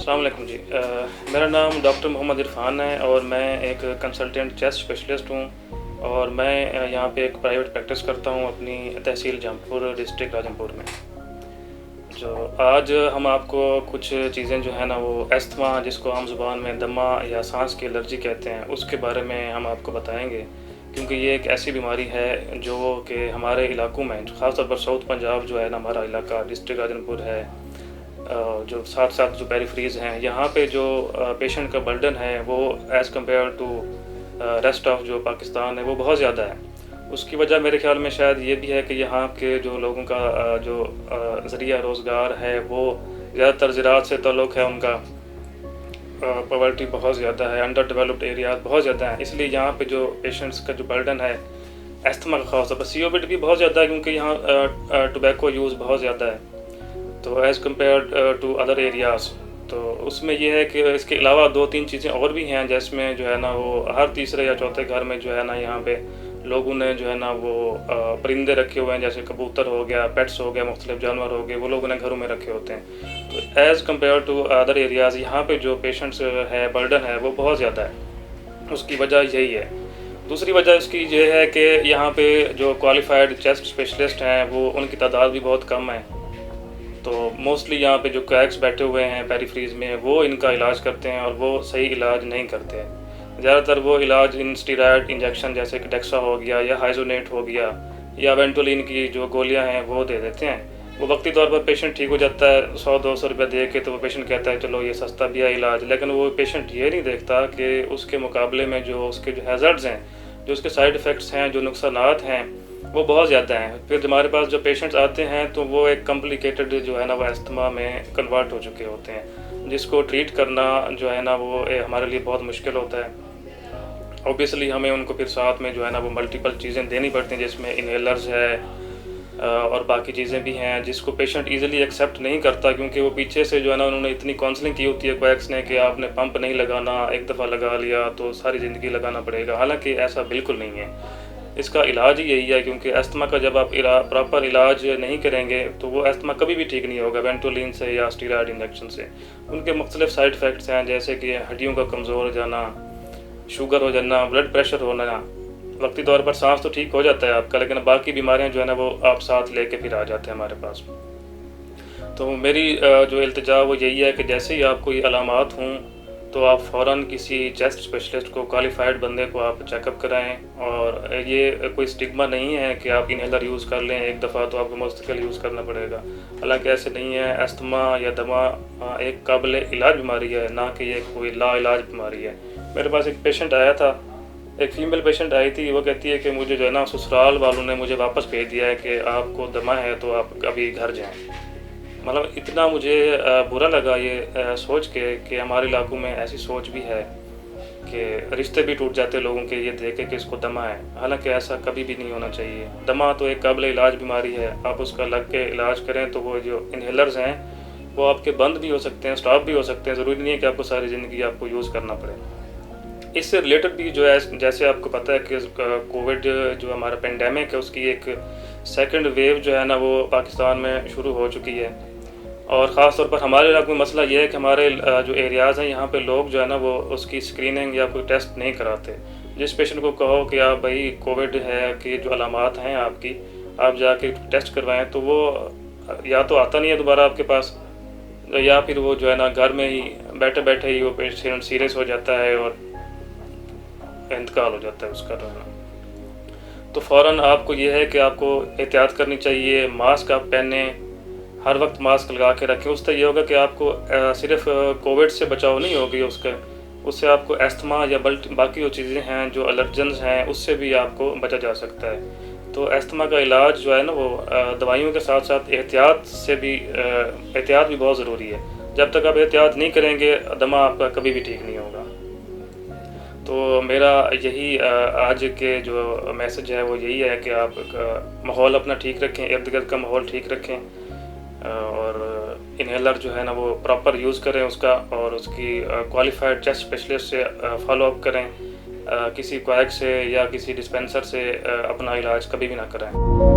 अस्सलाम वालेकुम जी। मेरा नाम डॉक्टर मोहम्मद इरफ़ान है और मैं एक कंसल्टेंट चेस्ट स्पेशलिस्ट हूँ और मैं यहाँ पे एक प्राइवेट प्रैक्टिस करता हूँ अपनी तहसील जमपुर डिस्ट्रिक्ट राजमपुर में। जो आज हम आपको कुछ चीज़ें जो है ना वो अस्थमा जिसको आम ज़ुबान में दमा या सांस की एलर्जी कहते हैं उसके बारे में हम आपको बताएंगे, क्योंकि ये एक ऐसी बीमारी है जो कि हमारे इलाकों में ख़ास तौर पर साउथ पंजाब जो है ना हमारा इलाका डिस्ट्रिक्ट राजनपुर है, जो साथ साथ जो पेरिफेरीज़ हैं यहाँ पे जो पेशेंट का बर्डन है वो as compare to rest of जो पाकिस्तान है वो बहुत ज़्यादा है। उसकी वजह मेरे ख्याल में शायद ये भी है कि यहाँ के जो लोगों का जो ज़रिया रोज़गार है वो ज़्यादातर ज़राअत से ताल्लुक़ है उनका। पॉवर्टी बहुत ज़्यादा है, अंडर डेवलप्ड एरियाज बहुत ज़्यादा हैं, इसलिए यहाँ पे जो पेशेंट्स का जो बर्डन है अस्थमा का ख़ास तौर पर COPD भी बहुत ज़्यादा है, क्योंकि यहाँ टोबैको यूज़ बहुत ज़्यादा है तो as compare to other areas. तो उसमें यह है कि इसके अलावा 2-3 चीज़ें और भी हैं, जिसमें जो है ना वो हर तीसरे या चौथे घर में जो है ना यहाँ पे लोगों ने जो है ना वो परिंदे रखे हुए हैं, जैसे कबूतर हो गया, पेट्स हो गया, मुख्तलिफ जानवर हो गए, वो लोगों ने घरों में रखे होते हैं। तो as compare to other areas यहाँ पे जो पेशेंट्स है बर्डन है वो बहुत ज़्यादा है। उसकी वजह यही है। दूसरी वजह इसकी ये है कि यहाँ पे जो क्वालिफाइड चेस्ट स्पेशलिस्ट हैं वो उनकी तादाद भी बहुत कम है। तो मोस्टली यहाँ पे जो क्रैक्स बैठे हुए हैं पेरिफेरीज़ में वो इनका इलाज करते हैं और वो सही इलाज नहीं करते हैं। ज़्यादातर वो इलाज इन स्टीरॉयड इंजेक्शन जैसे कि डेक्सा हो गया या हाइजोनेट हो गया या वेंटोलिन की जो गोलियां हैं वो दे देते हैं। वो वक्ती तौर पर पेशेंट ठीक हो जाता है 100-200 रुपये दे के, तो वो पेशेंट कहता है चलो ये सस्ता भी है इलाज, लेकिन वो पेशेंट ये नहीं देखता कि उसके मुकाबले में जो उसके जो हैज़र्ड्स हैं, जो उसके साइड इफ़ेक्ट्स हैं, जो नुकसानात हैं वो बहुत ज़्यादा हैं। फिर हमारे पास जो पेशेंट्स आते हैं तो वो एक कॉम्प्लिकेटेड जो है ना वो अस्थमा में कन्वर्ट हो चुके होते हैं, जिसको ट्रीट करना जो है ना वो हमारे लिए बहुत मुश्किल होता है। ऑब्वियसली हमें उनको फिर साथ में जो है ना वो मल्टीपल चीज़ें देनी पड़ती हैं, जिसमें इनहेलर्स है और बाकी चीज़ें भी हैं, जिसको पेशेंट ईज़िली एक्सेप्ट नहीं करता, क्योंकि वो पीछे से जो है ना उन्होंने इतनी काउंसलिंग की होती है कोएक्स ने कि आपने पंप नहीं लगाना, एक दफ़ा लगा लिया तो सारी ज़िंदगी लगाना पड़ेगा। हालांकि ऐसा बिल्कुल नहीं है। इसका इलाज ही यही है, क्योंकि अस्थमा का जब आप प्रॉपर इलाज नहीं करेंगे तो वो अस्थमा कभी भी ठीक नहीं होगा वेंटोलिन से या स्टीरॉयड इंजेक्शन से। उनके मुख्तलिफ साइड इफ़ेक्ट्स हैं, जैसे कि हड्डियों का कमज़ोर हो जाना, शुगर हो जाना, ब्लड प्रेशर होना। वक्ती तौर पर सांस तो ठीक हो जाता है आपका, लेकिन बाकी बीमारियां जो है ना वो आप साथ लेके फिर आ जाते हैं हमारे पास। तो मेरी जो इल्तिजा वो यही है कि जैसे ही आपको ये अलामात हों तो आप फ़ौरन किसी चेस्ट स्पेशलिस्ट को, क्वालिफाइड बंदे को आप चेकअप कराएं। और ये कोई स्टिग्मा नहीं है कि आप इनहेलर यूज़ कर लें एक दफ़ा तो आपको मुस्तकिल यूज़ करना पड़ेगा। हालांकि ऐसे नहीं है। अस्थमा या दमा एक काबिल इलाज बीमारी है, ना कि ये कोई लाइलाज बीमारी है। मेरे पास एक पेशेंट आया था, एक फ़ीमेल पेशेंट आई थी, वो कहती है कि मुझे जो है ना ससुराल वालों ने मुझे वापस भेज दिया है कि आपको दमा है तो आप अभी घर जाएँ। मतलब इतना मुझे बुरा लगा ये सोच के कि हमारे इलाकों में ऐसी सोच भी है कि रिश्ते भी टूट जाते लोगों के ये देख के कि इसको दमा है। हालांकि ऐसा कभी भी नहीं होना चाहिए। दमा तो एक काबिल इलाज बीमारी है, आप उसका लग के इलाज करें तो वो जो इनहेलर्स हैं वो आपके बंद भी हो सकते हैं, स्टॉप भी हो सकते हैं। ज़रूरी नहीं है कि आपको सारी ज़िंदगी आपको यूज़ करना पड़े। इससे रिलेटेड भी जो है, जैसे आपको पता है कि कोविड जो हमारा पेंडेमिक है उसकी एक सेकंड वेव जो है ना वो पाकिस्तान में शुरू हो चुकी है। और ख़ास तौर पर हमारे इलाके में मसला ये है कि हमारे जो एरियाज़ हैं यहाँ पे लोग जो है ना वो उसकी स्क्रीनिंग या कोई टेस्ट नहीं कराते। जिस पेशेंट को कहो कि आप भाई कोविड है कि जो अलामात हैं आपकी, आप जाके टेस्ट करवाएं, तो वो या तो आता नहीं है दोबारा आपके पास, या फिर वो जो है ना घर में ही बैठे बैठे ही वो पेशेंट सीरियस हो जाता है और इंतकाल हो जाता है उसका जो है ना। तो फ़ौरन आपको ये है कि आपको एहतियात करनी चाहिए। मास्क आप पहने, हर वक्त मास्क लगा के रखें। उससे ये होगा कि आपको सिर्फ कोविड से बचाव नहीं होगी उससे आपको अस्थमा या बाकी जो चीज़ें हैं, जो एलर्जेंस हैं, उससे भी आपको बचा जा सकता है। तो अस्थमा का इलाज जो है ना वो दवाइयों के साथ साथ एहतियात भी बहुत ज़रूरी है। जब तक आप एहतियात नहीं करेंगे दमा आपका कभी भी ठीक नहीं होगा। तो मेरा यही आज के जो मैसेज है वो यही है कि आप माहौल अपना ठीक रखें, इर्द गिर्द का माहौल ठीक रखें और इनहेलर जो है ना वो प्रॉपर यूज़ करें उसका, और उसकी क्वालिफाइड चेस्ट स्पेशलिस्ट से फॉलो अप करें। किसी क्वैक से या किसी डिस्पेंसर से अपना इलाज कभी भी ना कराएं।